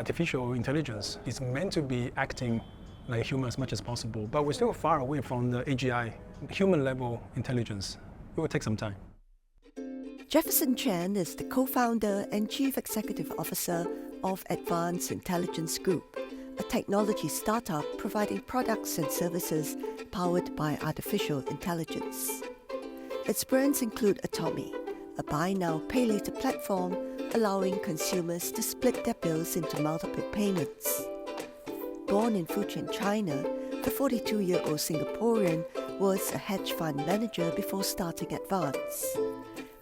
artificial intelligence is meant to be acting like human as much as possible, but we're still far away from the AGI, human-level intelligence. It will take some time. Jefferson Chen is the co-founder and chief executive officer of Advanced Intelligence Group, a technology startup providing products and services powered by artificial intelligence. Its brands include Atomy, a buy now, pay later platform allowing consumers to split their bills into multiple payments. Born in Fujian, China, the 42-year-old Singaporean was a hedge fund manager before starting Advance.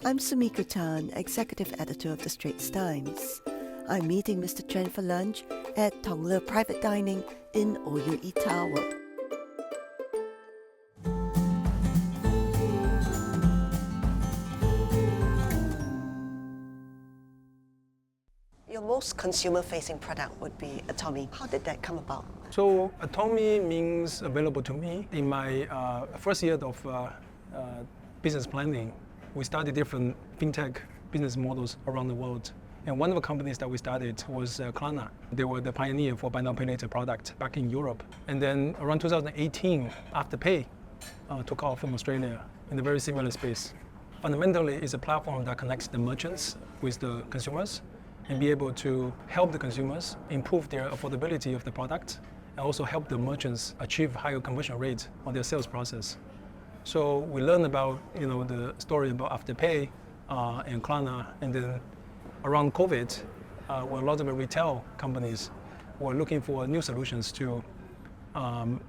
I'm Sumiko, executive editor of the Straits Times. I'm meeting Mr. Chen for lunch at Tongler Private Dining in Ouyui Tower. Your most consumer-facing product would be Atomy. How did that come about? So Atomy means available to me. In my first year of business planning, we started different fintech business models around the world. And one of the companies that we started was Klarna. They were the pioneer for buy now, pay later product back in Europe. And then around 2018, Afterpay took off from Australia in a very similar space. Fundamentally, it's a platform that connects the merchants with the consumers and be able to help the consumers improve their affordability of the product and also help the merchants achieve higher conversion rate on their sales process. So we learned about the story about Afterpay and Klarna, and then around COVID, when a lot of the retail companies were looking for new solutions to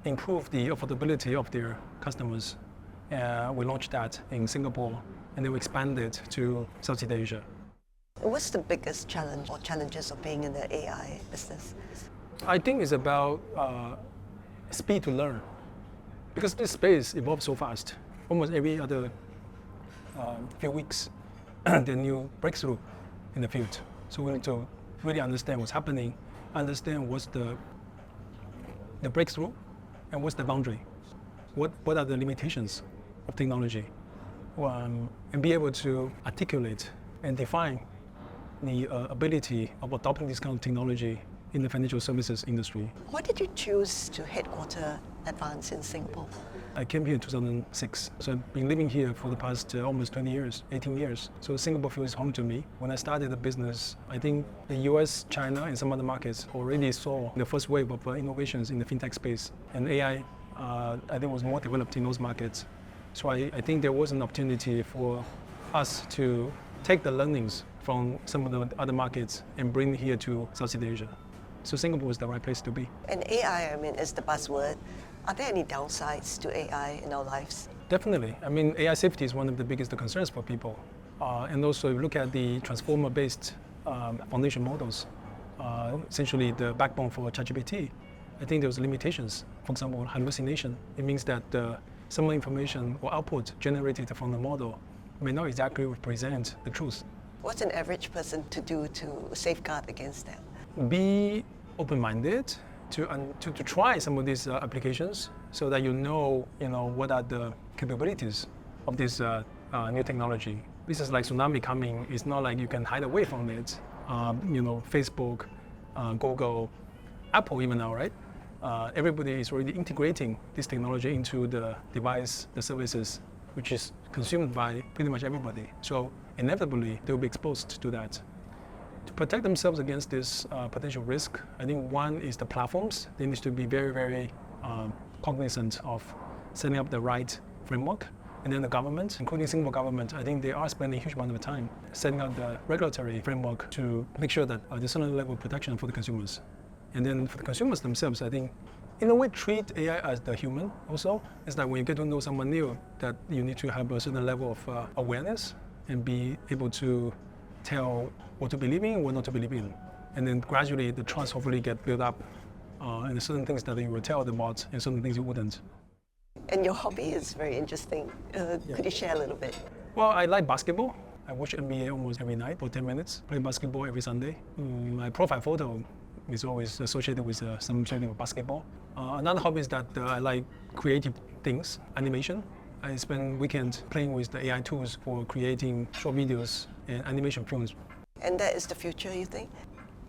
improve the affordability of their customers, we launched that in Singapore, and then we expanded to Southeast Asia. What's the biggest challenge or challenges of being in the AI business? I think it's about speed to learn, because this space evolves so fast. Almost every other few weeks, there's a new breakthrough in the field. So we need to really understand what's happening, understand what's the breakthrough, and what's the boundary. What are the limitations of technology, and be able to articulate and define the ability of adopting this kind of technology in the financial services industry. Why did you choose to headquarter Advance in Singapore? I came here in 2006, so I've been living here for the past almost 20 years, 18 years. So Singapore feels home to me. When I started the business, I think the US, China, and some other markets already saw the first wave of innovations in the fintech space. And AI, I think, was more developed in those markets. So I think there was an opportunity for us to take the learnings from some of the other markets and bring it here to Southeast Asia. So Singapore is the right place to be. And AI, is the buzzword. Are there any downsides to AI in our lives? Definitely. AI safety is one of the biggest concerns for people. And also, if you look at the transformer-based foundation models, essentially the backbone for ChatGPT, I think there's limitations. For example, hallucination. It means that some information or output generated from the model may not exactly represent the truth. What's an average person to do to safeguard against that? Be open-minded to try some of these applications, so that you know what are the capabilities of this new technology. This is like tsunami coming. It's not like you can hide away from it. Facebook, Google, Apple even now, right? Everybody is already integrating this technology into the device, the services, which is consumed by pretty much everybody. So inevitably, they'll be exposed to that. To protect themselves against this potential risk, I think one is the platforms. They need to be very, very cognizant of setting up the right framework. And then the government, including Singapore government, I think they are spending a huge amount of time setting up the regulatory framework to make sure that there's a certain level of protection for the consumers. And then for the consumers themselves, I think, in a way, treat AI as the human also. It's like when you get to know someone new, that you need to have a certain level of awareness and be able to tell what to believe in, what not to believe in. And then gradually the trust hopefully get built up, and there's certain things that you will tell the bot and certain things you wouldn't. And your hobby is very interesting. Could you share a little bit? Well, I like basketball. I watch NBA almost every night for 10 minutes, play basketball every Sunday. My profile photo is always associated with something with basketball. Another hobby is that I like creative things, animation. I spend weekends playing with the AI tools for creating short videos and animation films. And that is the future, you think?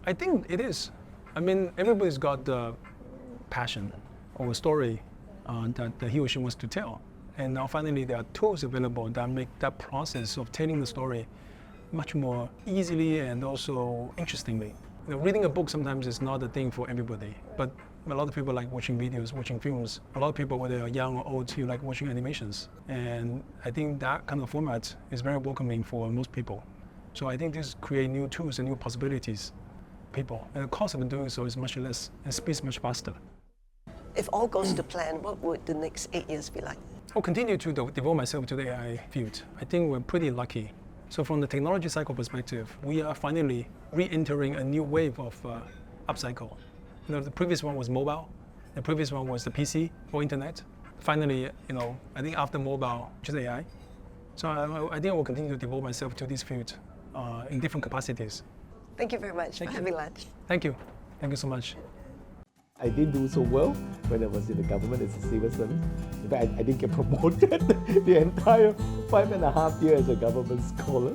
I think it is. I mean, everybody's got the passion or a story that he or she wants to tell. And now finally there are tools available that make that process of telling the story much more easily and also interestingly. You know, reading a book sometimes is not a thing for everybody, but a lot of people like watching videos, watching films. A lot of people, whether they're young or old, you like watching animations. And I think that kind of format is very welcoming for most people. So I think this creates new tools and new possibilities for people. And the cost of doing so is much less and speeds much faster. If all goes to plan, what would the next 8 years be like? I'll continue to devote myself to the AI field. I think we're pretty lucky. So from the technology cycle perspective, we are finally re-entering a new wave of upcycle. You know, the previous one was mobile, the previous one was the PC or internet. Finally, you know, I think after mobile, just AI. So I think I will continue to devote myself to this field in different capacities. Thank you very much for having lunch. Thank you. Thank you so much. I didn't do so well when I was in the government as a civil servant. In fact, I didn't get promoted the entire 5.5 years as a government scholar.